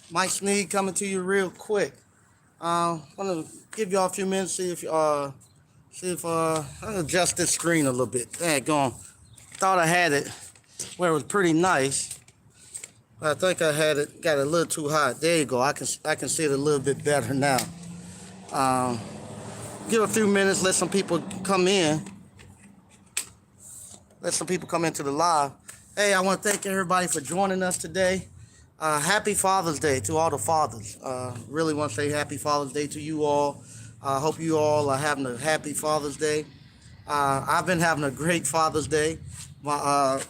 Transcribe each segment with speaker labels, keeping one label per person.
Speaker 1: Mike Sneed coming to you real quick. Want to give y'all a few minutes, see if I can adjust this screen a little bit. There, gone. Thought I had it where it was pretty nice, but I think I had it got it a little too high. There you go. I can see it a little bit better now. Um, Give a few minutes, let some people come in. Let some people come into the live. Hey, I want to thank everybody for joining us today. Happy Father's Day to all the fathers. Really want to say Happy Father's Day to you all. I hope you all are having a happy Father's Day. I've been having a great Father's Day. My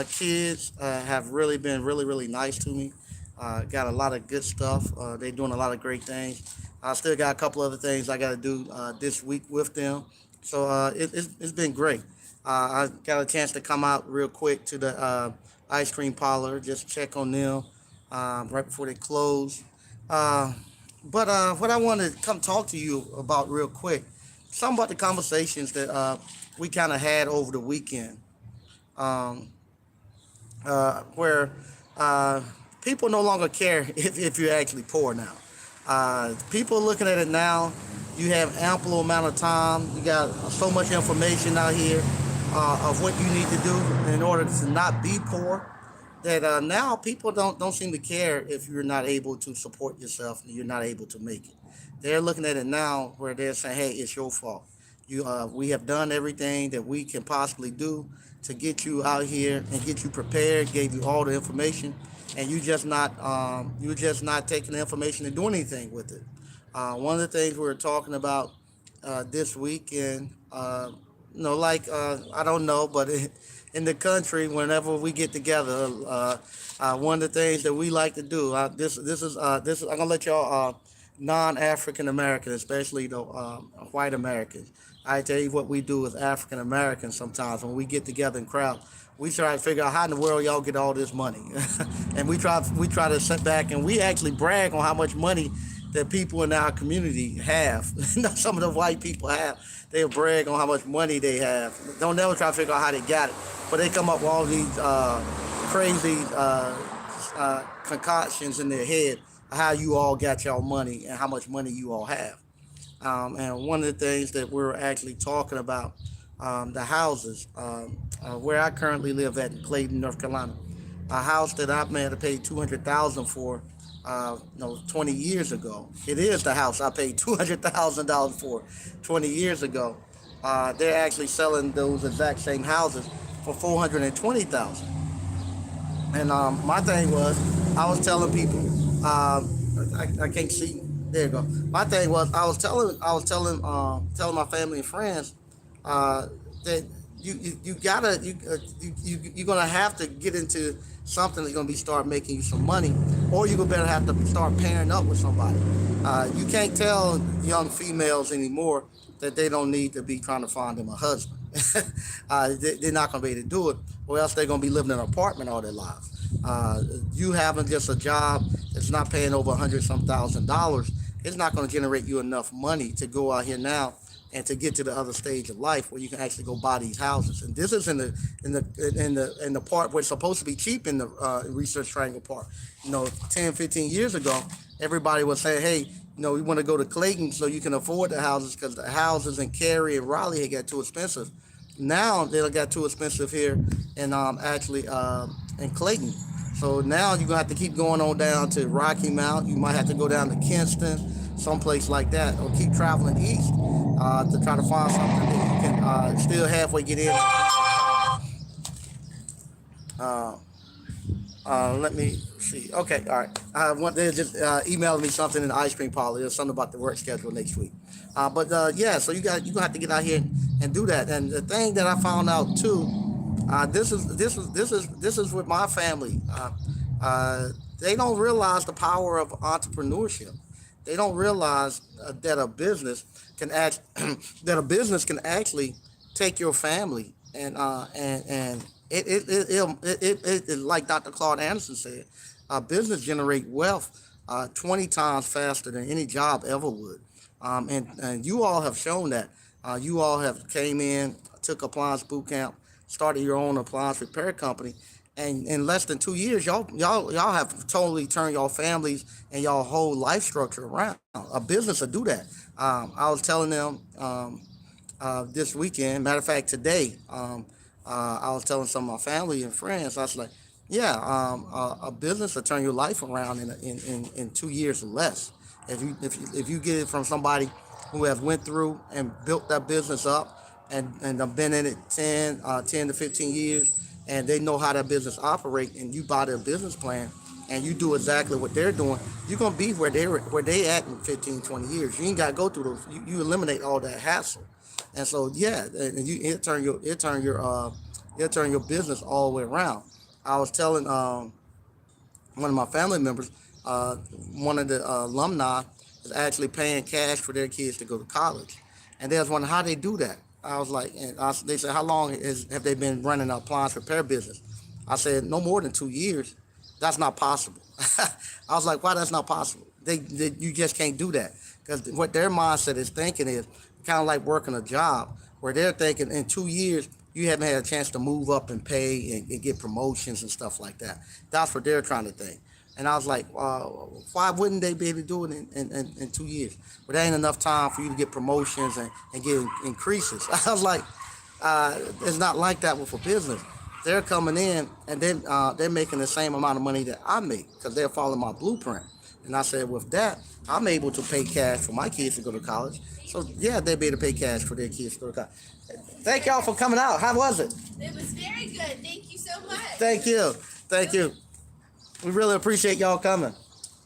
Speaker 1: kids have really been really nice to me. Got a lot of good stuff. They're doing a lot of great things. I still got a couple other things I got to do this week with them. So it's been great. I got a chance to come out real quick to the ice cream parlor, just check on them right before they close. Uh, but what I want to come talk to you about real quick, some about the conversations that we kind of had over the weekend, um, where uh, people no longer care if you're actually poor now. People looking at it now. You have ample amount of time. You got so much information out here of what you need to do in order to not be poor. That now people don't seem to care if you're not able to support yourself and you're not able to make it. They're looking at it now where they're saying, "Hey, it's your fault. We have done everything that we can possibly do to get you out here and get you prepared. Gave you all the information, and you're just not taking the information and doing anything with it." One of the things we were talking about this weekend, I don't know, but in the country, whenever we get together, one of the things that we like to do, this is I'm gonna let y'all non-African American, especially the white Americans. I tell you what we do as African Americans sometimes when we get together in crowd, we try to figure out how in the world y'all get all this money, and we try to sit back and we actually brag on how much money that people in our community have. Some of the white people have. They'll brag on how much money they have. Don't never try to figure out how they got it, but they come up with all these crazy concoctions in their head of how you all got y'all money and how much money you all have. And one of the things that we're actually talking about, the houses, where I currently live at in Clayton, North Carolina, a house that I may have paid 200,000 for, 20 years ago. It is the house I paid $200,000 for 20 years ago. They're actually selling those exact same houses for 420,000. And my thing was, I was telling people, I can't see. There you go. My thing was, telling my family and friends that you gotta you're gonna have to get into something that's gonna be start making you some money, or you better have to start pairing up with somebody. You can't tell young females anymore that they don't need to be trying to find them a husband. They're not gonna be able to do it, or else they're gonna be living in an apartment all their lives. You having just a job that's not paying over 100 some thousand dollars, it's not going to generate you enough money to go out here now and to get to the other stage of life where you can actually go buy these houses. And this is in the part where it's supposed to be cheap in the Research Triangle part. 10, 15 years ago, everybody was saying, "Hey, we want to go to Clayton so you can afford the houses because the houses in Cary and Raleigh had got too expensive." Now they got too expensive here, and actually in Clayton. So now you're gonna have to keep going on down to Rocky Mount. You might have to go down to Kinston, someplace like that, or keep traveling east to try to find something that you can still halfway get in. Uh, Let me see. Okay, all right. They're just emailing me something in the ice cream parlor. There's something about the work schedule next week. But yeah, so you gonna have to get out here and do that. And the thing that I found out too, this is with my family. They don't realize the power of entrepreneurship. They don't realize that a business can act that a business can actually take your family and it like Dr. Claude Anderson said, business generate wealth 20 times faster than any job ever would. And you all have shown that. You all have came in, took appliance boot camp, started your own appliance repair company, And in less than 2 years, y'all have totally turned your families and your whole life structure around. A business will do that. I was telling them this weekend. Matter of fact, today, I was telling some of my family and friends. I was like, yeah, a business will turn your life around in 2 years or less. If you get it from somebody who has went through and built that business up and have been in it 10 to 15 years, and they know how that business operate, and you buy their business plan and you do exactly what they're doing, you're gonna be where they at in 15, 20 years. You ain't gotta go through those. You eliminate all that hassle. And so yeah, and it turn your business all the way around. I was telling one of my family members, uh, one of the alumni is actually paying cash for their kids to go to college, and they was wondering how they do that. I was like, they said, how long have they been running an appliance repair business? I said, no more than 2 years. That's not possible. I was like, why that's not possible? You just can't do that because what their mindset is thinking is kind of like working a job where they're thinking in 2 years you haven't had a chance to move up and pay and get promotions and stuff like that. That's what they're trying to think. And I was like, why wouldn't they be able to do it in 2 years? But there ain't enough time for you to get promotions and get increases. I was like, it's not like that with a business. They're coming in and then they're making the same amount of money that I make because they're following my blueprint. And I said, with that, I'm able to pay cash for my kids to go to college. So yeah, they'll be able to pay cash for their kids to go to college. Thank y'all for coming out. How was it?
Speaker 2: It was very good. Thank you so much.
Speaker 1: Thank you. Thank you. We really appreciate y'all coming.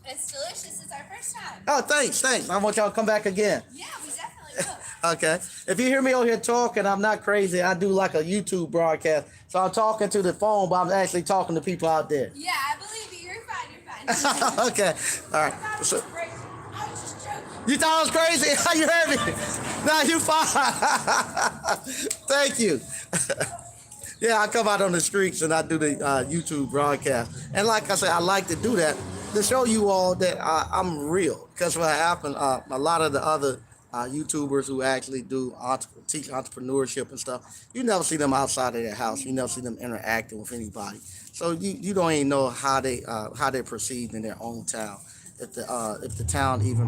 Speaker 2: It's delicious. It's our first time.
Speaker 1: Oh, thanks. I want y'all to come back again.
Speaker 2: Yeah, we definitely will.
Speaker 1: Okay. If you hear me over here talking, I'm not crazy. I do like a YouTube broadcast. So I'm talking to the phone, but I'm actually talking to people out there.
Speaker 2: Yeah, I believe you. You're fine. You're fine.
Speaker 1: Okay. All right.
Speaker 2: I
Speaker 1: So,
Speaker 2: was crazy. I was just joking.
Speaker 1: you thought I was crazy? You heard me? Nah, you fine. Thank you. Yeah, I come out on the streets and I do the YouTube broadcast. And like I said, I like to do that to show you all that I'm real. Because what happened, a lot of the other YouTubers who actually teach entrepreneurship and stuff, you never see them outside of their house. You never see them interacting with anybody. So you don't even know how they're perceived in their own town. If the town even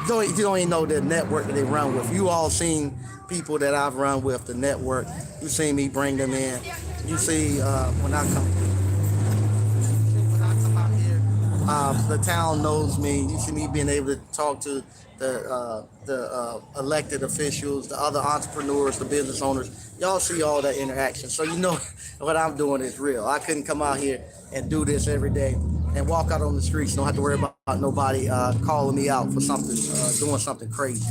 Speaker 1: you don't even know the network that they run with. You all seen people that I've run with the network. You seen me bring them in. You see when I come out here, the town knows me. You see me being able to talk to the elected officials, the other entrepreneurs, the business owners. Y'all see all that interaction, so you know what I'm doing is real. I couldn't come out here and do this every day and walk out on the streets. Don't have to worry about nobody calling me out for something, doing something crazy.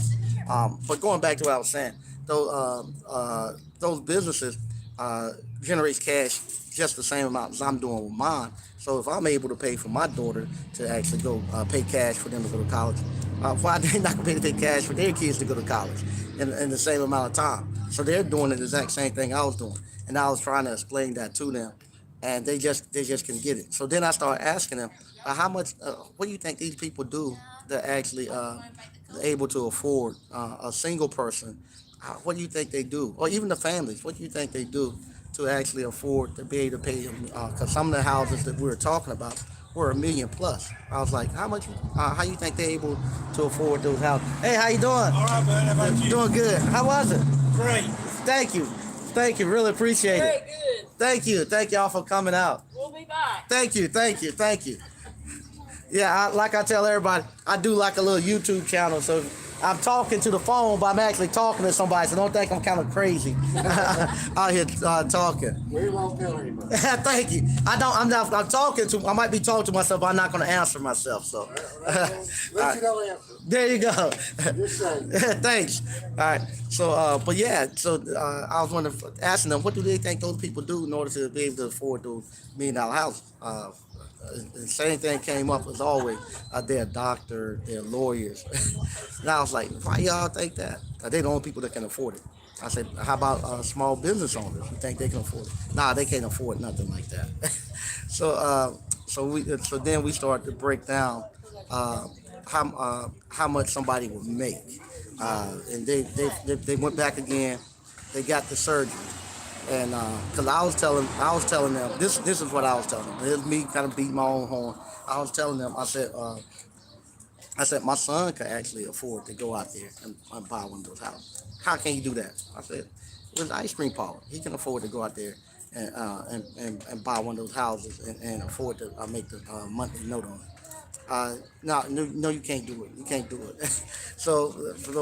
Speaker 1: But going back to what I was saying, those businesses generates cash just the same amount as I'm doing with mine. So if I'm able to pay for my daughter to actually go pay cash for them to go to college, why are they not going to pay cash for their kids to go to college in the same amount of time? So they're doing the exact same thing I was doing, and I was trying to explain that to them, and they just can get it. So then I started asking them, how much? What do you think these people do that actually able to afford a single person? What do you think they do, or even the families? What do you think they do to actually afford to be able to pay them? Because some of the houses that we were talking about were 1 million plus. I was like, how much? How you think they're able to afford those houses? Hey, how you doing?
Speaker 3: All right, man. How about you?
Speaker 1: Doing good. How was it?
Speaker 3: Great.
Speaker 1: Thank you. Thank you. Really appreciate
Speaker 4: Very
Speaker 1: it.
Speaker 4: good.
Speaker 1: Thank you. Thank y'all for coming out.
Speaker 4: We'll be back.
Speaker 1: Thank you. Thank you. Thank you. Yeah, like I tell everybody, I do like a little YouTube channel. So I'm talking to the phone, but I'm actually talking to somebody. So don't think I'm kind of crazy out here talking.
Speaker 3: We won't tell anybody.
Speaker 1: Thank you. I'm talking to. I might be talking to myself, but I'm not going to answer myself. So
Speaker 3: Let you know answer.
Speaker 1: there you go.
Speaker 3: Just saying.
Speaker 1: Thanks. All right. So, but yeah. So I was wondering, asking them, what do they think those people do in order to be able to afford those $1 million houses? The same thing came up as always. They're a doctor, they're lawyers. And I was like, why y'all think that? They're the only people that can afford it. I said, how about small business owners? You think they can afford it? Nah, they can't afford nothing like that. So then we started to break down how much somebody would make. And they went back again. They got the surgery. And because I was telling them this is what I was telling them. It's me kind of beating my own horn. I was telling them, I said my son could actually afford to go out there and buy one of those houses. How can he do that? I said, with an ice cream parlor, he can afford to go out there and buy one of those houses and afford to make the monthly note on it. No, no, no, you can't do it. You can't do it. So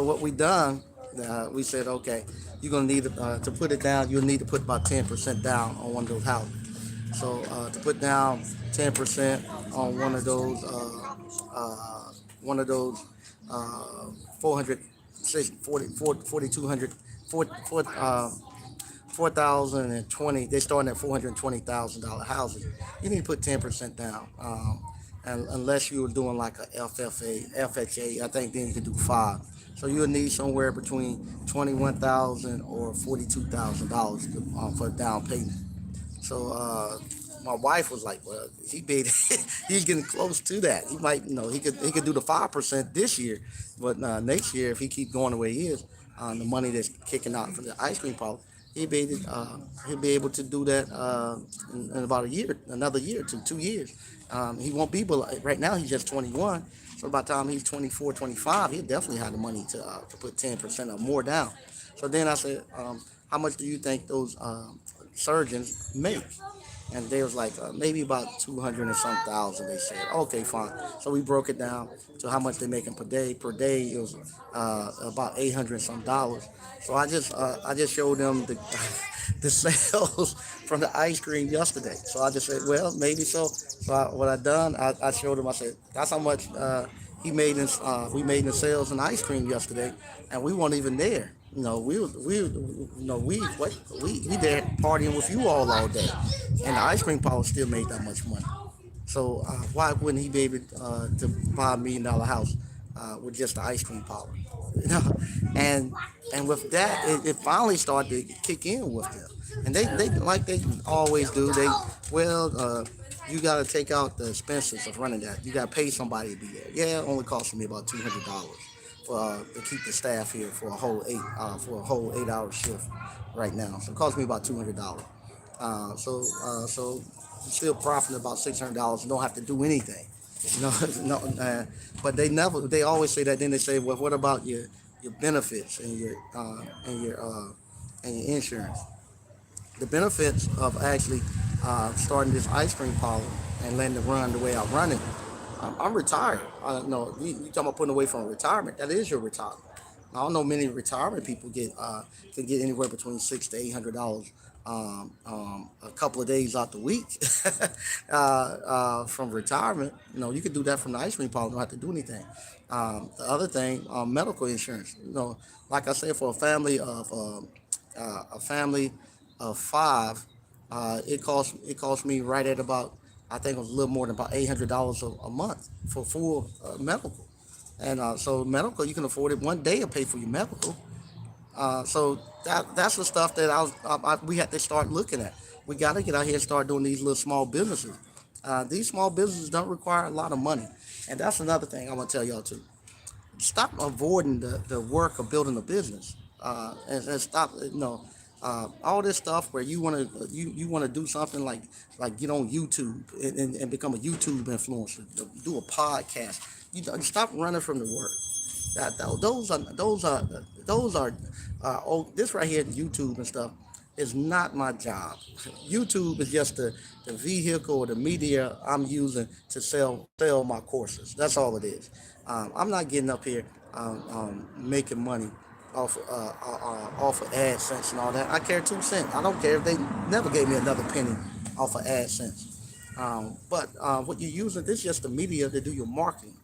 Speaker 1: what we done, we said, okay, you're gonna need to put it down. You'll need to put about 10% down on one of those houses. So to put down 10% on one of those uh, 400, 4,200, 4,020. They're starting at $420,000 houses. You need to put 10% down. And unless you were doing like a FHA, I think then you could do five. So you'll need somewhere between 21,000 or $42,000 for a down payment. So my wife was like, "Well, he's getting close to that. He might, he could do the 5% this year, but next year if he keep going the way he is, the money that's kicking out from the ice cream parlor, he'll be able to do that in about a year, another year to 2 years. He won't be below. Right now he's just 21. So by the time he's 24, 25, he'll definitely have the money to put 10% or more down. So then I said, how much do you think those surgeons make? And they was like, maybe about 200 and some thousand. They said, okay, fine. So we broke it down to how much they making per day. Per day it was about 800 and some dollars. So I just showed them the the sales from the ice cream yesterday. So I just said, well, maybe so. So what I done, I showed them. I said, that's how much we made in sales in ice cream yesterday, and we weren't even there. We there partying with you all day, and the ice cream parlor still made that much money. So why wouldn't he be able to buy $1 million house with just the ice cream parlor? You know, and and with that, it finally started to kick in with them, and they like they always do. You got to take out the expenses of running that. You got to pay somebody to be there. Yeah, it only costing me about $200 for to keep the staff here for a whole 8 hour shift right now. So it costs me about $200. So I'm still profiting about $600 and don't have to do anything. No, no. But they always say that. Then they say, well, what about your benefits and your insurance? The benefits of actually starting this ice cream parlor and letting it run the way I run it. I'm retired. No, you talking about putting away from retirement? That is your retirement. I don't know many retirement people can get anywhere between $600 to $800 a couple of days out the week from retirement. You could do that from the ice cream parlor. Don't have to do anything. The other thing, medical insurance. Like I said, for a family of five, it cost me right at about, I think it was a little more than about $800 a month for full medical. And so medical, you can afford it. One day will pay for your medical. So that's the stuff that we had to start looking at. We got to get out here and start doing these little small businesses. These small businesses don't require a lot of money, and that's another thing I want to tell y'all too. Stop avoiding the work of building a business, and stop all this stuff where you want to do something like get on YouTube and become a YouTube influencer, do a podcast. You stop running from the work. This right here, YouTube and stuff, is not my job. YouTube is just the vehicle or the media I'm using to sell my courses. That's all it is. I'm not getting up here making money off of AdSense and all that. I care 2 cents. I don't care if they never gave me another penny off of AdSense. But what you're using, this is just the media to do your marketing.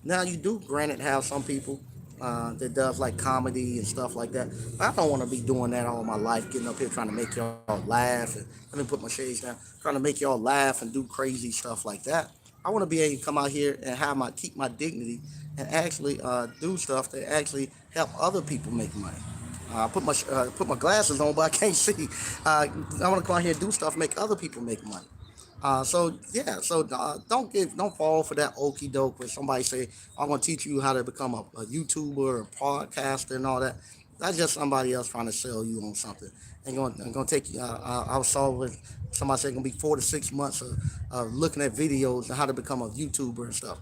Speaker 1: Now you do, granted, have some people that does like comedy and stuff like that. But I don't want to be doing that all my life, getting up here trying to make y'all laugh. And let me put my shades down. Trying to make y'all laugh and do crazy stuff like that. I want to be able to come out here and keep my dignity and actually do stuff that actually help other people make money. Put my glasses on, but I can't see. I want to come out here and do stuff, make other people make money. Don't fall for that okey doke where somebody say, I'm gonna teach you how to become a YouTuber or podcaster and all that. That's just somebody else trying to sell you on something. And going to take you. I saw with somebody said it's going to be 4 to 6 months of looking at videos and how to become a YouTuber and stuff.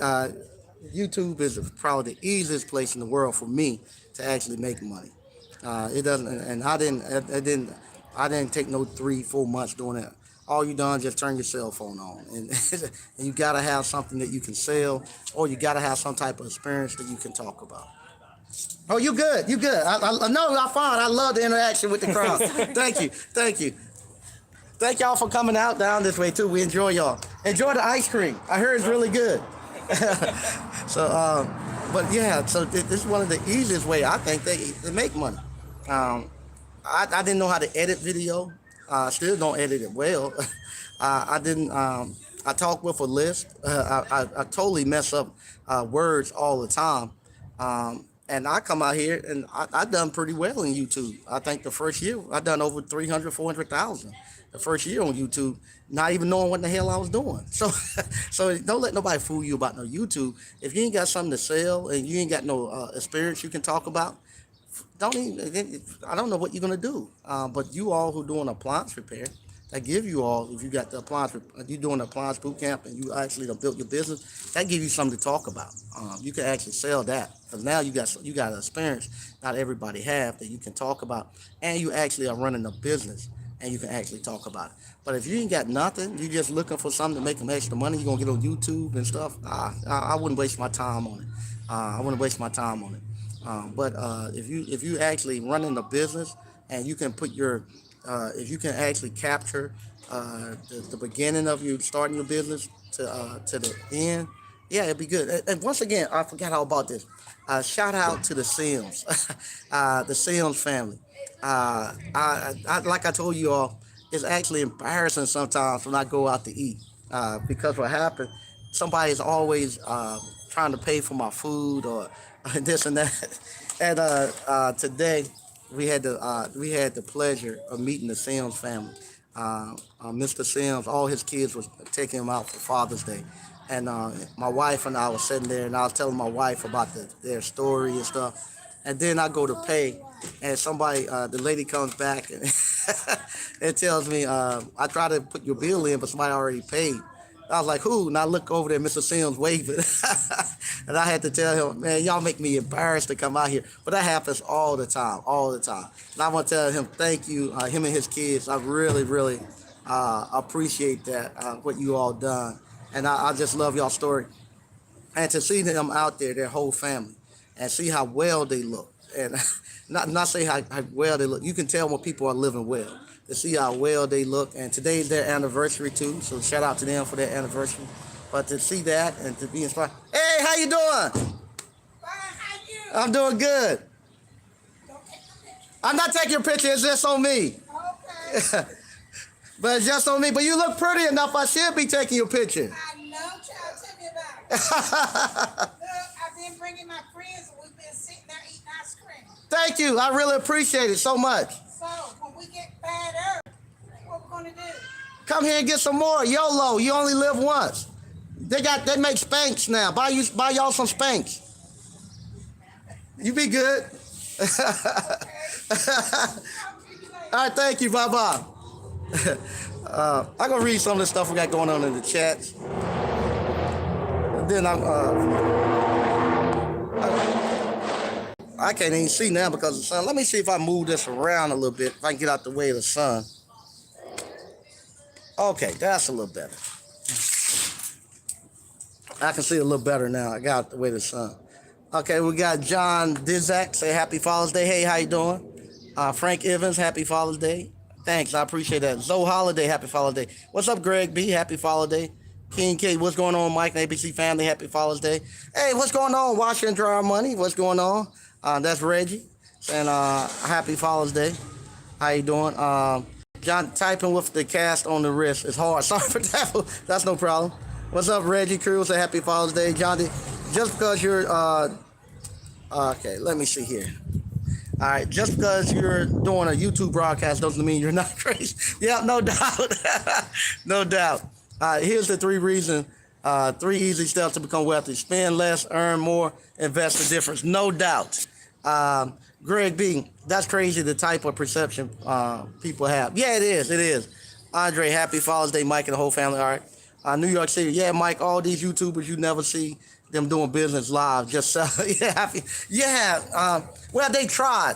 Speaker 1: uh, YouTube is probably the easiest place in the world for me to actually make money. It doesn't, and I didn't take no 3 4 months doing it. All you done is just turn your cell phone on, and and you gotta have something that you can sell, or you gotta have some type of experience that you can talk about. Oh, you good? You good? No, I found. I love the interaction with the crowd. Thank you, thank you, thank y'all for coming out down this way too. We enjoy y'all. Enjoy the ice cream. I heard it's really good. So, but yeah, so this is one of the easiest way I think they make money. Um, I didn't know how to edit video. Still don't edit it well. I didn't. I talk with a lisp. I totally mess up words all the time. And I come out here and I done pretty well in YouTube. I think the first year I done over 300, 400,000. The first year on YouTube, not even knowing what the hell I was doing. So, so don't let nobody fool you about no YouTube. If you ain't got something to sell and you ain't got no experience you can talk about, don't even. I don't know what you're gonna do. But you all who doing appliance repair, that give you all. If you got the appliance, you doing the appliance boot camp, and you actually done built your business, that give you something to talk about. You can actually sell that because now you got an experience not everybody have that you can talk about, and you actually are running a business and you can actually talk about it. But if you ain't got nothing, you just looking for something to make them extra money, you're gonna get on YouTube and stuff. I wouldn't waste my time on it. I wouldn't waste my time on it. But if you actually running a business and you can put your if you can actually capture the beginning of you starting your business to the end, yeah, it'd be good. And once again, I forgot all about this. Shout out to the Sims, the Sims family. Like I told you all, it's actually embarrassing sometimes when I go out to eat because what happened, somebody's always trying to pay for my food or this and that. And today we had the pleasure of meeting the Sims family. Mr. Sims, all his kids was taking him out for Father's Day. And my wife and I was sitting there, and I was telling my wife about their story and stuff. And then I go to pay, and somebody, the lady comes back and, and tells me, I try to put your bill in, but somebody already paid. I was like, who? And I look over there, Mr. Sims waving. And I had to tell him, man, y'all make me embarrassed to come out here. But that happens all the time, all the time. And I want to tell him thank you, him and his kids. I really, really appreciate that, what you all done. And I just love y'all story. And to see them out there, their whole family, and see how well they look. And not say how well they look. You can tell when people are living well. To see how well they look. And today's their anniversary too. So shout out to them for their anniversary. But to see that and to be inspired. Hey, how you doing?
Speaker 2: Fine, how you?
Speaker 1: I'm doing good.
Speaker 2: Don't take my picture.
Speaker 1: I'm not taking your picture. It's just on me.
Speaker 2: Okay.
Speaker 1: But it's just on me. But you look pretty enough. I should be taking your picture.
Speaker 2: I know, child. Tell me about it. Look, I've been bringing my friends, and we've been sitting there eating ice cream.
Speaker 1: Thank you. I really appreciate it so much.
Speaker 2: So, when we get better, what we're gonna do?
Speaker 1: Come here and get some more. YOLO. You only live once. They make Spanx now. Buy y'all some Spanx. You be good. All right, thank you. Bye bye. I'm gonna read some of the stuff we got going on in the chats. And then I can't even see now because of the sun. Let me see if I move this around a little bit. If I can get out the way of the sun. Okay, that's a little better. I can see a little better now. I got out the way of the sun. Okay, we got John Dizak, say Happy Father's Day. Hey, how you doing? Frank Evans, Happy Father's Day. Thanks, I appreciate that. Zoe Holiday, Happy Father's Day. What's up, Greg B? Happy Father's Day. King K, what's going on, Mike and ABC family? Happy Father's Day. Hey, what's going on, Washer and Dryer Money? What's going on? That's Reggie. And Happy Father's Day. How you doing? John, typing with the cast on the wrist is hard. Sorry for that. That's no problem. What's up, Reggie Cruz? Say Happy Father's Day. John, just because you're... okay, let me see here. All right, just because you're doing a YouTube broadcast doesn't mean you're not crazy. Yeah, no doubt. No doubt. Here's the 3 reasons, 3 easy steps to become wealthy. Spend less, earn more, invest the difference. No doubt. Greg B, that's crazy the type of perception people have. Yeah, it is. It is. Andre, happy Father's Day, Mike, and the whole family. All right. New York City. Yeah, Mike, all these YouTubers, you never see them doing business live. Just yeah, happy. Yeah. Well, they tried.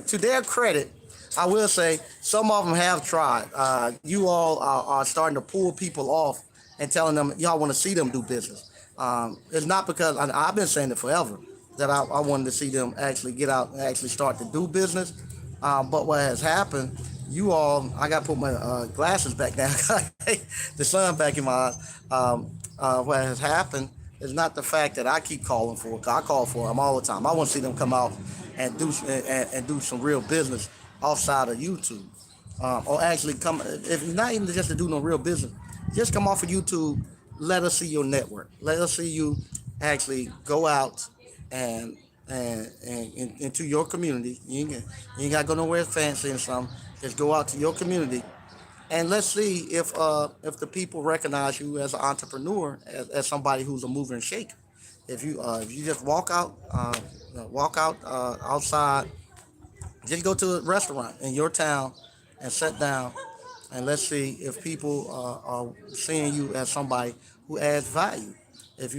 Speaker 1: To their credit, I will say some of them have tried. You all are starting to pull people off and telling them y'all want to see them do business. It's not because I've been saying it forever that I wanted to see them actually get out and actually start to do business. But what has happened, you all, I got to put my glasses back down, the sun back in my eyes. What has happened is not the fact that I keep calling for. 'Cause I call for them all the time. I want to see them come out and do some real business outside of YouTube, or actually come. If not even just to do no real business, just come off of YouTube. Let us see your network. Let us see you actually go out and into your community. You ain't got to go nowhere fancy and something. Just go out to your community and let's see if the people recognize you as an entrepreneur, as somebody who's a mover and shaker. If you just walk out outside, just go to a restaurant in your town and sit down, and let's see if people are seeing you as somebody who adds value. If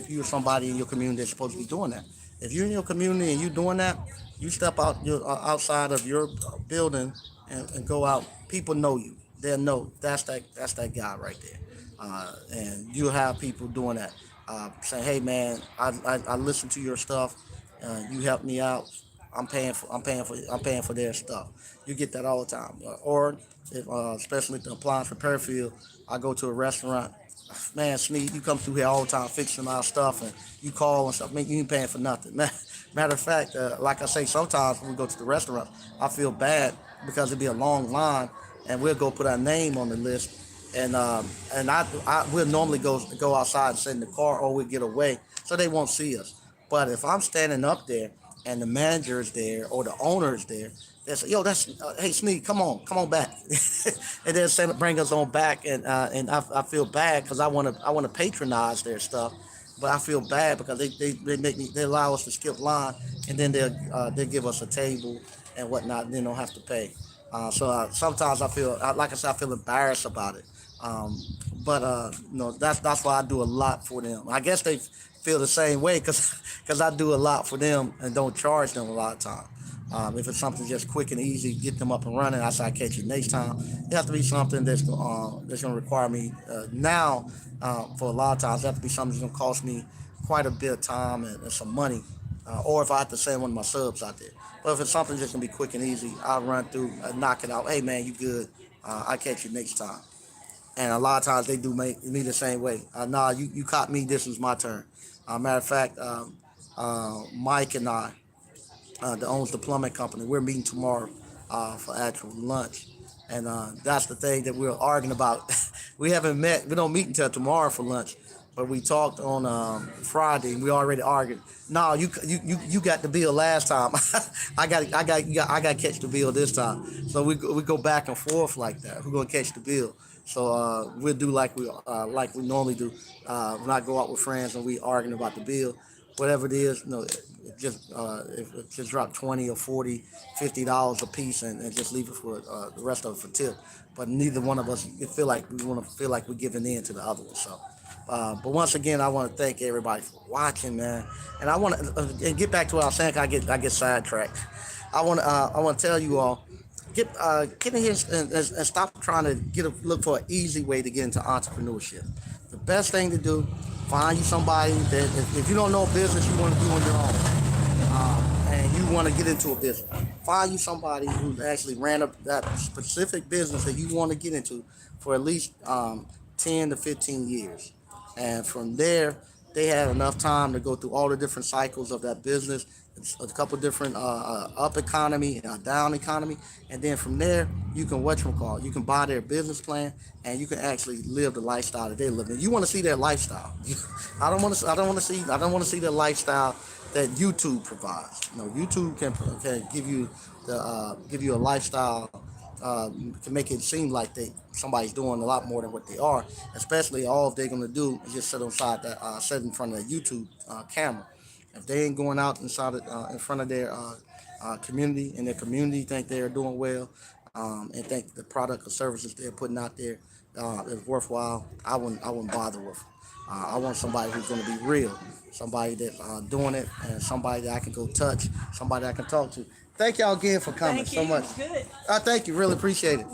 Speaker 1: you're somebody in your community that's supposed to be doing that, if you're in your community and you're doing that, you step outside of your building and go out. People know you. They'll know that's that guy right there, and you have people doing that, saying, "Hey man, I listen to your stuff. You help me out. I'm paying for their stuff." You get that all the time. Or if especially at the appliance repair field, I go to a restaurant. Man, Sneed, you come through here all the time fixing our stuff, and you call and stuff. Man, you ain't paying for nothing. Matter of fact, like I say, sometimes when we go to the restaurant, I feel bad because it'd be a long line, and we'll go put our name on the list, and I we'll normally go outside and sit in the car, or we'll get away so they won't see us. But if I'm standing up there and the manager is there or the owner is there, they say, "Yo, that's hey Sneak, come on back," and then bring us on back, and I feel bad because I want to patronize their stuff, but I feel bad because they allow us to skip line, and then they'll give us a table and whatnot, and then don't have to pay. So sometimes like I said, I feel embarrassed about it. Um, but that's why I do a lot for them. I guess they feel the same way because I do a lot for them and don't charge them a lot of time. If it's something just quick and easy, get them up and running. I say I catch you next time. It has to be something that's going to require me now. For a lot of times, it has to be something that's going to cost me quite a bit of time and some money. Or if I have to send one of my subs out there. But if it's something just going to be quick and easy, I'll run through, knock it out. Hey man, you good? I catch you next time. And a lot of times they do make me the same way. Nah, you caught me. This was my turn. Matter of fact, Mike and I, that owns the plumbing company, we're meeting tomorrow for actual lunch, and that's the thing that we're arguing about. We haven't met. We don't meet until tomorrow for lunch, but we talked on Friday, and we already argued. No, you got the bill last time. I got to catch the bill this time. So we go back and forth like that. We're gonna catch the bill. So we'll do like we normally do. When I go out with friends and we arguing about the bill, whatever it is, if it just drop 20 or 40, $50 a piece, and just leave it for the rest of it for tip. But neither one of us feel like we're giving in to the other one. So, but once again, I want to thank everybody for watching, man. And I want to and get back to what I was saying. 'Cause I get sidetracked. I want to tell you all, get in here and stop trying to look for an easy way to get into entrepreneurship. The best thing to do, find you somebody that if you don't know a business you want to do on your own, and you want to get into a business, find you somebody who's actually ran up that specific business that you want to get into for at least 10 to 15 years. And from there, they had enough time to go through all the different cycles of that business, a couple different up economy, down economy, and then from there you can you can buy their business plan, and you can actually live the lifestyle that they live in. You want to see their lifestyle. I don't want to see their lifestyle that YouTube provides. YouTube can give you a lifestyle, can make it seem like somebody's doing a lot more than what they are. Especially all they're gonna do is just sit in front of the YouTube camera. If they ain't going out in front of their community, and their community think they're doing well, and think the product or services they're putting out there is worthwhile, I wouldn't bother with. I want somebody who's going to be real, somebody that's doing it, and somebody that I can go touch, somebody I can talk to. Thank y'all again for coming
Speaker 4: Thank
Speaker 1: so
Speaker 4: you.
Speaker 1: much.
Speaker 4: Good.
Speaker 1: Thank you, really appreciate it.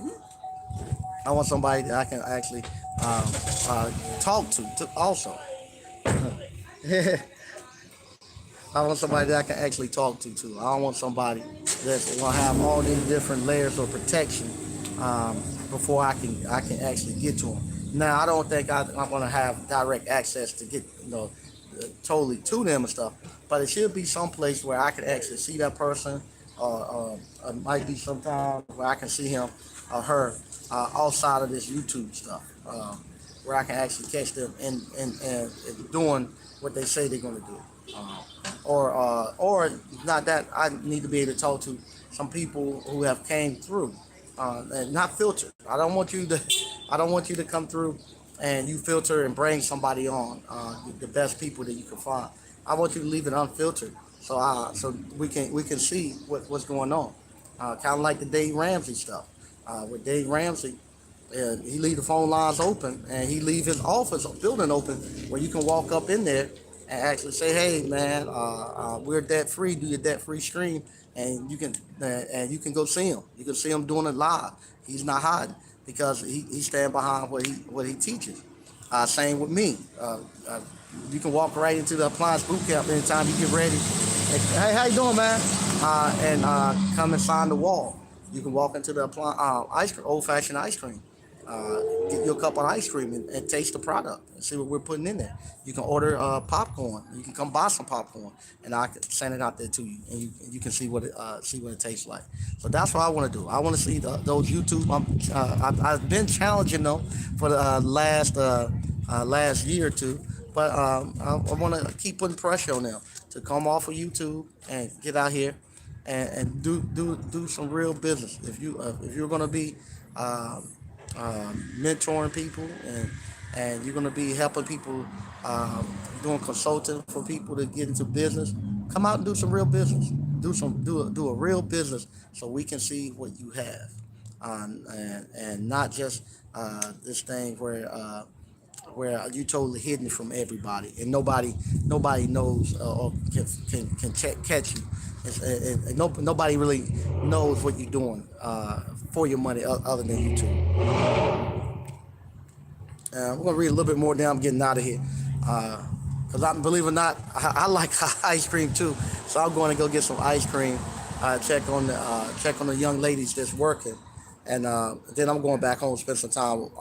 Speaker 1: I want somebody that I can actually um, talk to also. I want somebody that I can actually talk to too. I don't want somebody that's gonna have all these different layers of protection um, before I can actually get to them. Now I don't think I'm gonna have direct access to get totally to them and stuff, but it should be some place where I can actually see that person, or it might be sometimes where I can see him or her outside of this YouTube stuff, where I can actually catch them and doing what they say they're gonna do. Um, or not that I need to be able to talk to some people who have came through, and not filtered. I don't want you to come through and you filter and bring somebody on, the best people that you can find. I want you to leave it unfiltered, so we can see what's going on. Kind of like the Dave Ramsey stuff. With Dave Ramsey, he leave the phone lines open, and he leave his office building open where you can walk up in there and actually say, "Hey, man, we're debt free. Do your debt free stream, and you can go see him. You can see him doing it live. He's not hiding because he stand behind what he teaches. Same with me. You can walk right into the appliance boot camp anytime you get ready. Hey, how you doing, man? And come and sign the wall. You can walk into the ice cream, old fashioned ice cream. Get you a cup of ice cream and taste the product and see what we're putting in there. You can order popcorn. You can come buy some popcorn, and I can send it out there to you, and you can see what it tastes like. So that's what I want to do. I want to see those YouTube. I've been challenging them for the last year or two, but I want to keep putting pressure on them to come off of YouTube and get out here and do some real business. If you're gonna be um, mentoring people, and you're gonna be helping people, doing consulting for people to get into business, come out and do some real business. Do a real business so we can see what you have, and not just this thing where you totally hidden from everybody, and nobody knows, or can catch you. Nobody really knows what you're doing for your money other than you two. We're gonna read a little bit more. Now I'm getting out of here, because I believe it or not, I like ice cream too. So I'm going to go get some ice cream. Check on the young ladies that's working, and then I'm going back home, spend some time with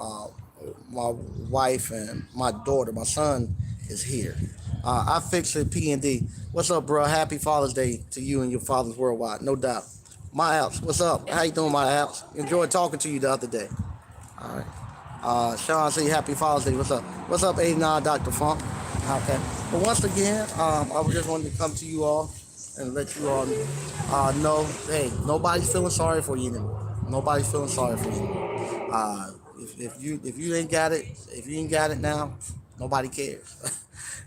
Speaker 1: my wife and my daughter. My son is here. I fix it. P&D. What's up, bro? Happy Father's Day to you and your fathers worldwide, no doubt. My apps. What's up? How you doing, my apps? Enjoyed talking to you the other day. All right. Sean, say happy Father's Day. What's up? What's up, 89 Dr. Funk? Okay. But once again, I just wanted to come to you all and let you all know, hey, nobody's feeling sorry for you anymore. Nobody's feeling sorry for you anymore. If you ain't got it, if you ain't got it now, nobody cares.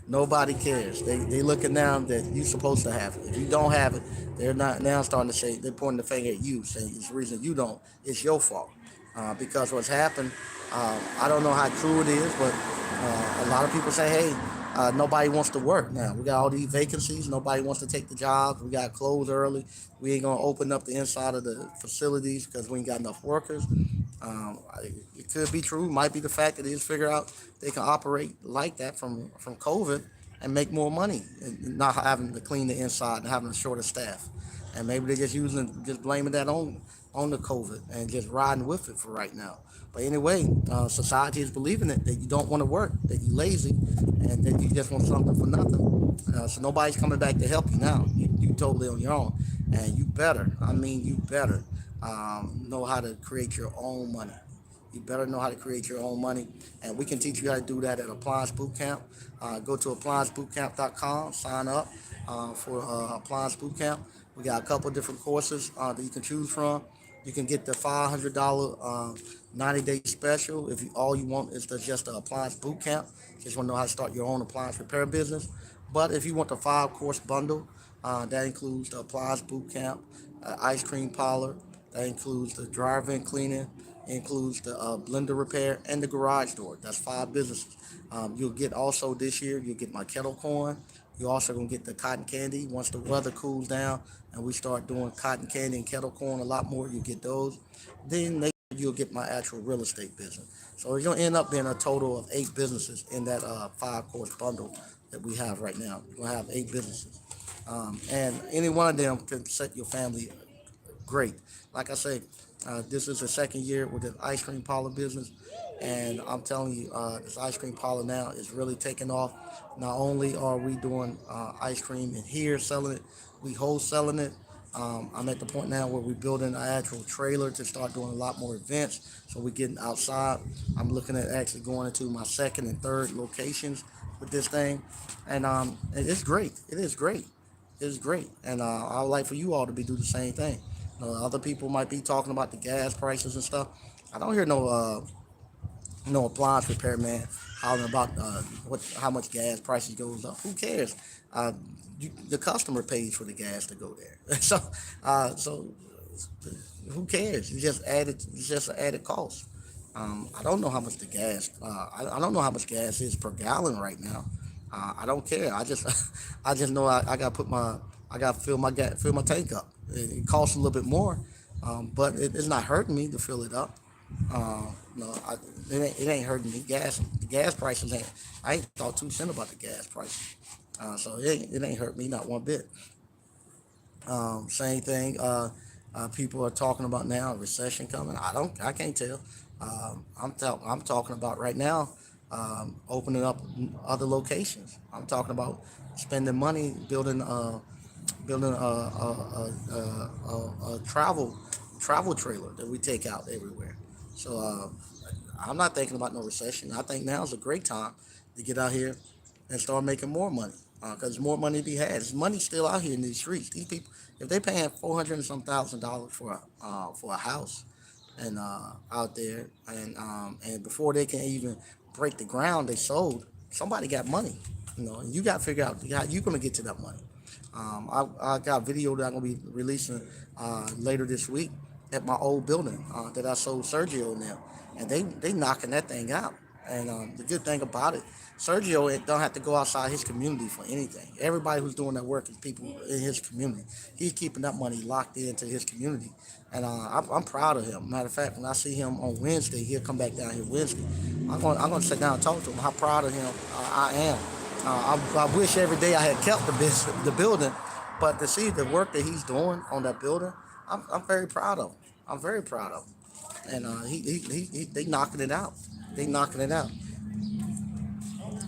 Speaker 1: Nobody cares. They looking down that you supposed to have it. If you don't have it, they're not now starting to say, they're pointing the finger at you, saying it's the reason you don't. It's your fault. Because what's happened, I don't know how true it is, but a lot of people say, hey, nobody wants to work now. We got all these vacancies. Nobody wants to take the jobs. We got to close early. We ain't going to open up the inside of the facilities because we ain't got enough workers. It could be true. Might be the fact that they just figure out they can operate like that from COVID and make more money, and not having to clean the inside and having a shorter staff. And maybe they're just blaming that on the COVID and just riding with it for right now. But anyway, society is believing it, that you don't want to work, that you're lazy, and that you just want something for nothing. So nobody's coming back to help you now. You totally on your own, and you better know how to create your own money. You better know how to create your own money, and we can teach you how to do that at Appliance Bootcamp. Go to appliancebootcamp.com, sign up for Appliance Bootcamp. We got a couple different courses that you can choose from. You can get the $500 90-day special if all you want is just the appliance boot camp. Just want to know how to start your own appliance repair business. But if you want the 5 course bundle, that includes the appliance boot camp, ice cream parlor, that includes the drive-in cleaning, includes the blender repair, and the garage door. That's 5 businesses. You'll get also this year, you'll get my kettle corn. You're also gonna get the cotton candy once the weather cools down and we start doing cotton candy and kettle corn a lot more. You get those. Then next year you'll get my actual real estate business. So it's gonna end up being a total of 8 businesses in that 5 course bundle that we have right now. We're gonna have 8 businesses, and any one of them can set your family great. Like I say, this is the second year with the ice cream parlor business, and I'm telling you, this ice cream parlor now is really taking off. Not only are we doing ice cream in here, selling it, we wholesaling it. I'm at the point now where we're building an actual trailer to start doing a lot more events. So we're getting outside. I'm looking at actually going into my second and third locations with this thing, and it's great. It is great. It is great, and I would like for you all to be do the same thing. Other people might be talking about the gas prices and stuff. I don't hear no appliance repairman hollering about how much gas prices goes up. Who cares? Uh, the customer pays for the gas to go there. So who cares? It's just an added cost. I don't know how much the gas. I don't know how much gas is per gallon right now. I don't care. I just know I got to I got to fill my tank up. It costs a little bit more, but it's not hurting me to fill it up. No, it ain't hurting me. The gas prices ain't. I ain't thought 2 cents about the gas prices. So it ain't hurt me not one bit. Same thing. People are talking about now a recession coming. I can't tell. I'm talking about right now, opening up other locations. I'm talking about spending money building a travel trailer that we take out everywhere. So I'm not thinking about no recession. I think now is a great time to get out here and start making more money, because there's more money to be had. There's money still out here in these streets. These people, if they paying 400 and some $1,000 for a house, and out there, and before they can even break the ground, they sold. Somebody got money, and you got to figure out how you're gonna get to that money. I got a video that I'm gonna be releasing later this week at my old building that I sold Sergio now, and they knocking that thing out. And the good thing about it, Sergio don't have to go outside his community for anything. Everybody who's doing that work is people in his community. He's keeping that money locked into his community, and I'm proud of him. Matter of fact, when I see him on Wednesday, he'll come back down here Wednesday. I'm gonna sit down and talk to him. How proud of him I am. I wish every day I had kept the building, but to see the work that he's doing on that building, I'm very proud of him. I'm very proud of him, and they knocking it out. They knocking it out.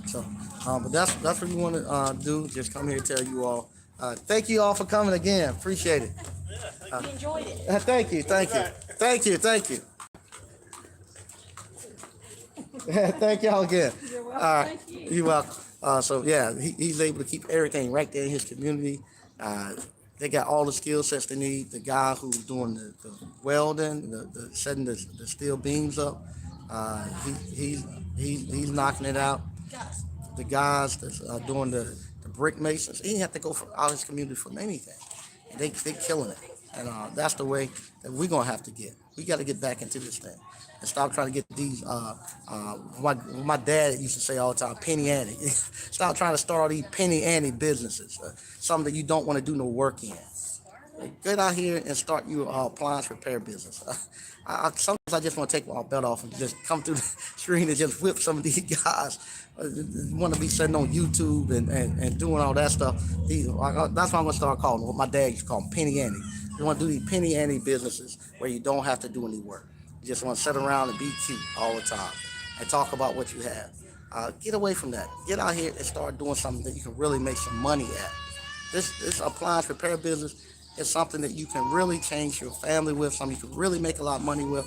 Speaker 1: So, but that's what we want to do. Just come here and tell you all. Thank you all for coming again. Appreciate it.
Speaker 4: We enjoyed it.
Speaker 1: Thank you, thank you. Thank y'all again.
Speaker 4: You're welcome.
Speaker 1: All right,
Speaker 4: Thank you.
Speaker 1: you're welcome. So yeah, he's able to keep everything right there in his community. They got all the skill sets they need. The guy who's doing the welding, the setting the steel beams up, he's knocking it out. The guys that's doing the brick masons, he didn't have to go out his community from anything. And they killing it. And that's the way that we're gonna have to get. We got to get back into this thing and stop trying to get these. My dad used to say all the time, penny ante. Stop trying to start all these penny ante businesses, something that you don't want to do no work in. Get out here and start your appliance repair business. Sometimes I just want to take my belt off and just come through the screen and just whip some of these guys. Want to be sitting on YouTube and doing all that stuff. That's what I'm going to start calling them. What my dad used to call them, penny ante. You want to do these penny ante businesses where you don't have to do any work. You just want to sit around and be cute all the time and talk about what you have. Get away from that. Get out here and start doing something that you can really make some money at. This appliance repair business is something that you can really change your family with, something you can really make a lot of money with,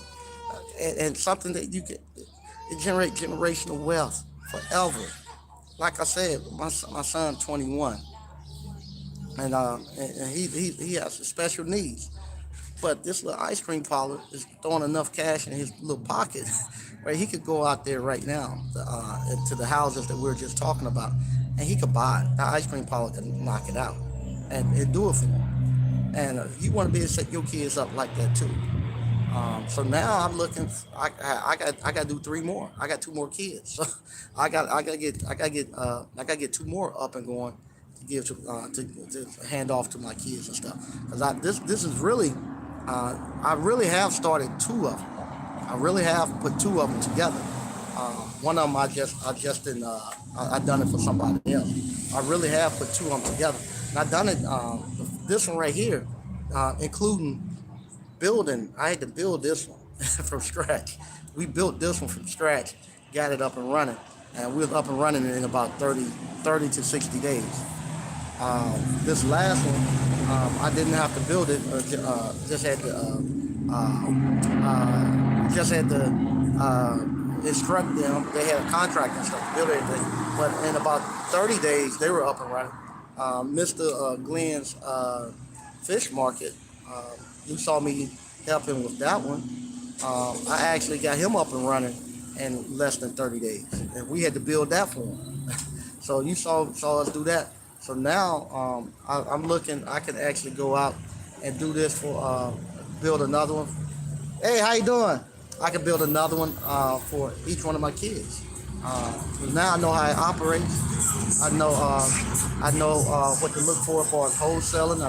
Speaker 1: and something that you can generate generational wealth forever. Like I said, my son 21, and he has special needs. But this little ice cream parlor is throwing enough cash in his little pocket where he could go out there right now to the houses that we are just talking about and he could buy it. The ice cream parlor can knock it out and do it for him. And you want to be able to set your kids up like that too. So now I'm looking. I got to do three more. I got two more kids. So I got to get two more up and going to give to hand off to my kids and stuff. Because this is really I really have started two of them. I really have put two of them together. One of them I just didn't I done it for somebody else. I really have put two of them together. And I done it this one right here, including building. I had to build this one from scratch. We built this one from scratch, got it up and running, and we were up and running in about 30 to 60 days. This last one, I didn't have to build it. Just had to instruct them. They had a contract and stuff to build everything. But in about 30 days, they were up and running. Mr. Glenn's fish market, you saw me help him with that one. I actually got him up and running in less than 30 days. And we had to build that for him. So you saw us do that. So now I'm looking, I can actually go out and do this for, build another one. Hey, how you doing? I can build another one for each one of my kids. 'Cause now I know how it operates. I know what to look for as far as wholesaling.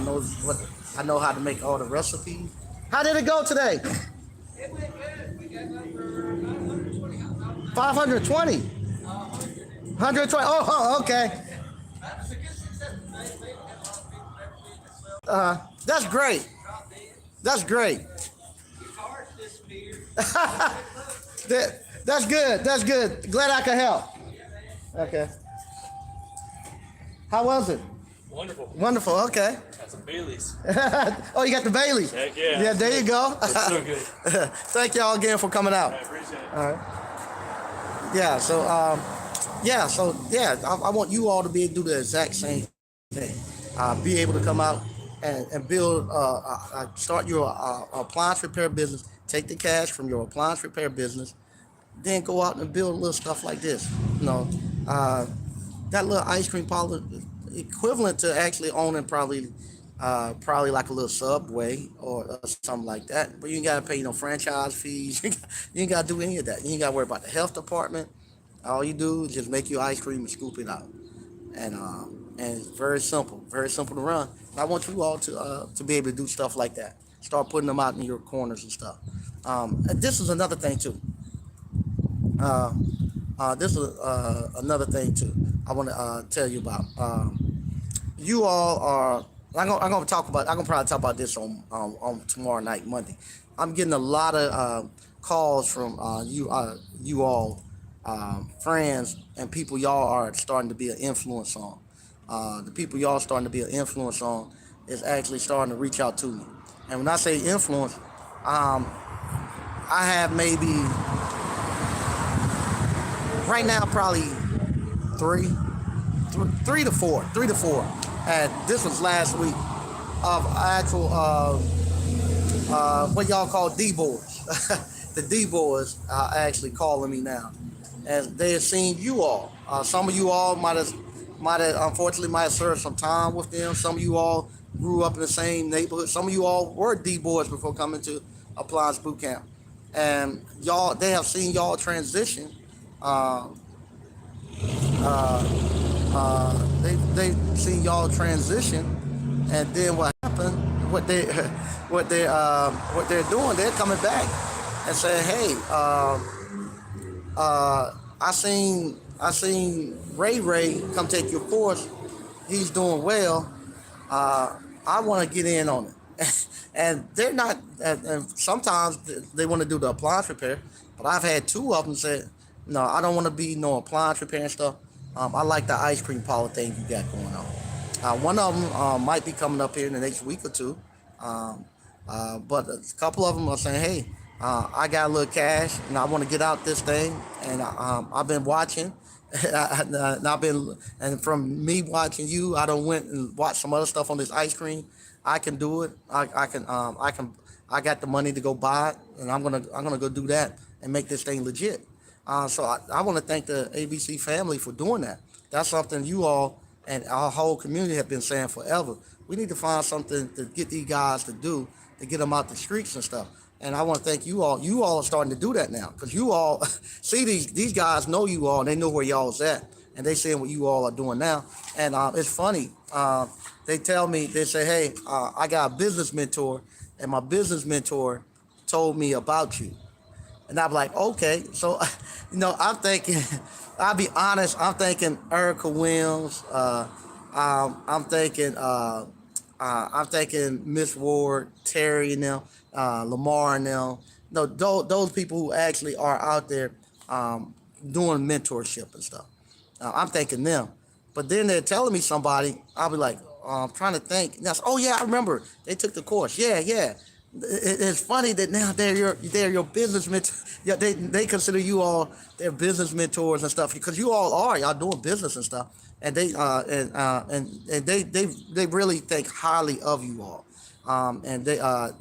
Speaker 1: I know how to make all the recipes. How did it go today?
Speaker 2: It went good. We got number 520.
Speaker 1: 520. 120. Oh, okay.
Speaker 2: That was a good success.
Speaker 1: That's great. That's great.
Speaker 2: Cars disappeared.
Speaker 1: That's good. That's good. Glad I could help. Okay. How was it?
Speaker 4: Wonderful.
Speaker 1: Wonderful. Okay.
Speaker 4: Got some Baileys.
Speaker 1: Oh, you got the Bailey.
Speaker 4: Heck yeah.
Speaker 1: Yeah, there you go.
Speaker 4: It's so good.
Speaker 1: Thank y'all again for coming out.
Speaker 4: I appreciate it.
Speaker 1: All right. Yeah. I want you all to be able to do the exact same thing. Be able to come out and build, start your appliance repair business. Take the cash from your appliance repair business, then go out and build little stuff like this. You know, that little ice cream parlor, equivalent to actually owning probably like a little Subway or something like that. But you ain't got to pay no franchise fees. You ain't got to do any of that. You ain't got to worry about the health department. All you do is just make your ice cream and scoop it out. And it's very simple to run. I want you all to be able to do stuff like that. Start putting them out in your corners and stuff. And this is another thing too. This is another thing too. I want to tell you about. You all are. I'm gonna probably talk about this on tomorrow night, Monday. I'm getting a lot of calls from you all, friends and people y'all are starting to be an influence on. The people y'all starting to be an influence on is actually starting to reach out to me. And when I say influence, I have maybe right now probably three to four. And this was last week of actual what y'all call D boys. The D boys are actually calling me now, and they have seen you all. Some of you all might have unfortunately might have served some time with them. Some of you all grew up in the same neighborhood. Some of you all were D boys before coming to Appliance Boot Camp, and they have seen y'all transition. They've seen y'all transition, and then what happened? What they're doing? They're coming back and saying, "Hey, I seen Ray come take your course. He's doing well. I want to get in on it." And they're not. And sometimes they want to do the appliance repair, but I've had two of them say, "No, I don't want to be no appliance repair and stuff. I like the ice cream parlor thing you got going on." One of them might be coming up here in the next week or two, but a couple of them are saying, "Hey, I got a little cash and I want to get out this thing, and I've been watching." And from me watching you, I done went and watched some other stuff on this ice cream. I can do it. I got the money to go buy it, and I'm gonna go do that and make this thing legit. So I want to thank the ABC family for doing that. That's something you all and our whole community have been saying forever. We need to find something to get these guys to do to get them out the streets and stuff. And I want to thank you all. You all are starting to do that now because you all see these guys know you all and they know where y'all's at and they seeing what you all are doing now. And it's funny. They tell me they say, hey, I got a business mentor, and my business mentor told me about you. And I'm like, okay. So, I'm thinking, I'll be honest, I'm thinking Erica Williams. I'm thinking Miss Ward, Terry and them, Lamar and them. No, those people who actually are out there doing mentorship and stuff. I'm thinking them. But then they're telling me somebody, I'll be like, I'm trying to think. And oh yeah, I remember. They took the course. Yeah, yeah. It's funny that now they're your business mentor. Yeah, they consider you all their business mentors and stuff because you all are y'all doing business and stuff, and they really think highly of you all, and they're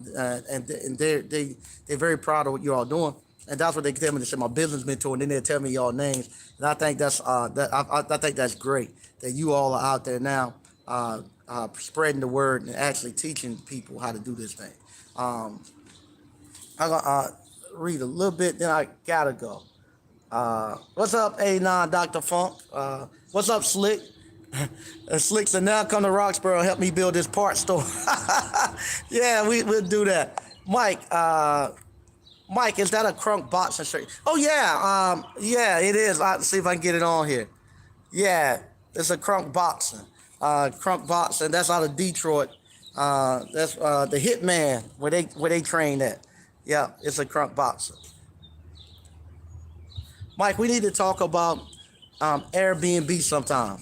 Speaker 1: very proud of what you all doing, and that's what they tell me. They say my business mentor, and then they tell me y'all names, and I think that's I think that's great that you all are out there now, spreading the word and actually teaching people how to do this thing. I'm gonna read a little bit, then I gotta go. What's up, A9 Dr. Funk? What's up, Slick? Slick said, now come to Roxborough, help me build this part store. Yeah, we'll do that. Mike, Mike, is that a Crunk boxing shirt? Oh yeah, yeah, it is. I'll see if I can get it on here. Yeah, it's a Crunk boxing. Crunk boxing. That's out of Detroit. That's the Hitman where they train at. Yeah, it's a Crunk boxer. Mike, we need to talk about Airbnb sometime.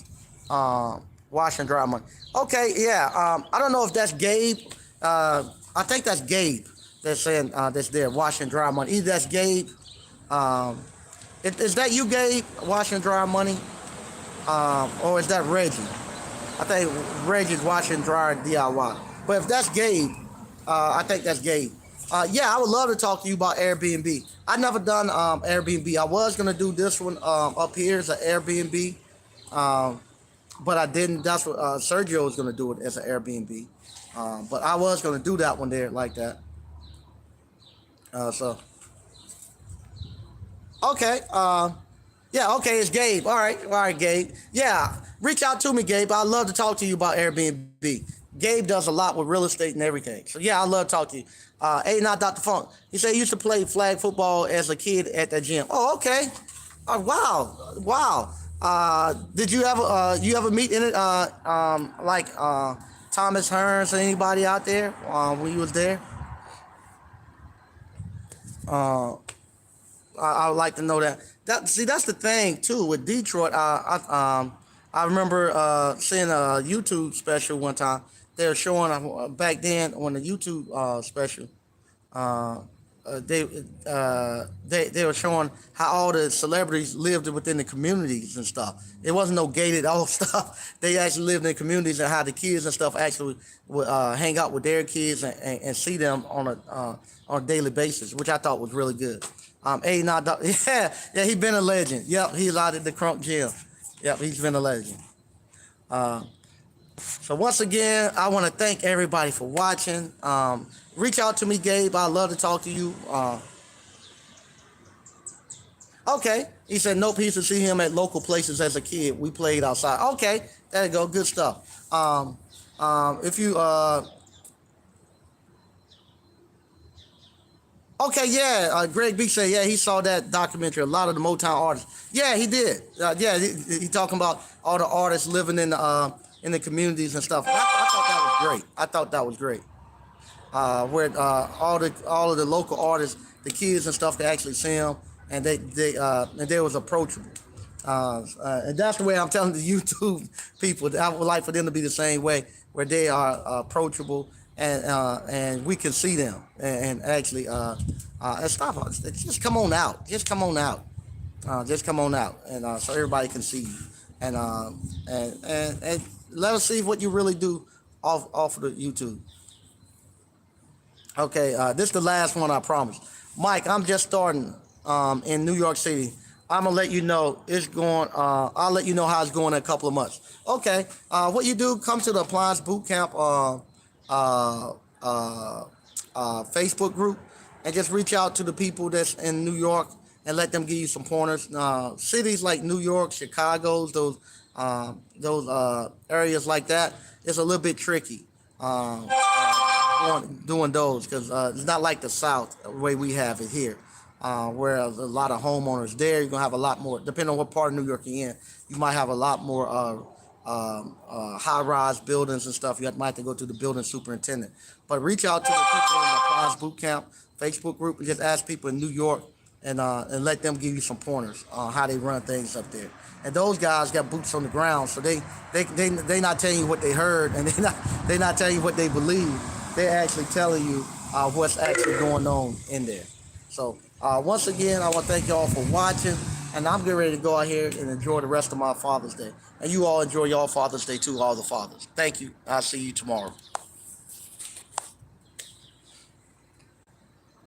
Speaker 1: Wash and dry money. Okay, yeah. I don't know if that's Gabe. I think that's Gabe that's saying that's there. Wash and dry money. Either that's Gabe. Is that you, Gabe? Wash and dry money. Or is that Reggie? I think Reggie's wash and dry DIY. But if that's Gabe, I think that's Gabe. Yeah, I would love to talk to you about Airbnb. I've never done Airbnb. I was going to do this one up here as an Airbnb, but I didn't. That's what Sergio was going to do it as an Airbnb. But I was going to do that one there like that. Okay. Yeah, okay, it's Gabe. All right, Gabe. Yeah, reach out to me, Gabe. I'd love to talk to you about Airbnb. Gabe does a lot with real estate and everything. So, yeah, I'd love to talk to you. Not Dr. Funk. He said he used to play flag football as a kid at the gym. Oh, okay. Wow. Did you ever meet in it, like Thomas Hearns or anybody out there when you was there? I would like to know that. That's the thing too with Detroit. I remember seeing a YouTube special one time. They were showing back then on the YouTube special. They were showing how all the celebrities lived within the communities and stuff. It wasn't no gated off stuff. They actually lived in the communities and how the kids and stuff actually would hang out with their kids and see them on a daily basis, which I thought was really good. Yeah, he's been a legend. Yep, he's out at the Crunk Gym. Yep, he's been a legend. So once again, I want to thank everybody for watching. Reach out to me, Gabe. I'd love to talk to you. Okay. He said, nope, he used to see him at local places as a kid. We played outside. Okay. There you go. Good stuff. If you... Okay, yeah. Greg B said, yeah, he saw that documentary. A lot of the Motown artists. Yeah, he did. Yeah, he talking about all the artists living in the communities and stuff. I thought that was great. I thought that was great. Where all of the local artists, the kids and stuff, could actually see them, and they was approachable. And that's the way I'm telling the YouTube people. I would like for them to be the same way, where they are approachable. And we can see them and actually stop. Just come on out. Just come on out. And so everybody can see you. And let us see what you really do off of the YouTube. Okay, this is the last one, I promise. Mike, I'm just starting in New York City. I'm gonna let you know it's going. I'll let you know how it's going in a couple of months. Okay. What you do? Come to the Appliance Boot Camp uh, uh, Facebook group and just reach out to the people that's in New York and let them give you some pointers. Cities like New York, Chicago's, those areas like that, it's a little bit tricky. Doing those because it's not like the South the way we have it here, where a lot of homeowners there. You're gonna have a lot more, depending on what part of New York you're in. You might have a lot more high-rise buildings and stuff. Might have to go to the building superintendent. But reach out to the people in the Appliance Boot Camp Facebook group and just ask people in New York and let them give you some pointers on how they run things up there. And those guys got boots on the ground, so they not telling you what they heard, and they not telling you what they believe. They're actually telling you what's actually going on in there. So once again, I want to thank y'all for watching, and I'm getting ready to go out here and enjoy the rest of my Father's Day. And you all enjoy your Father's Day too, all the fathers. Thank you. I'll see you tomorrow.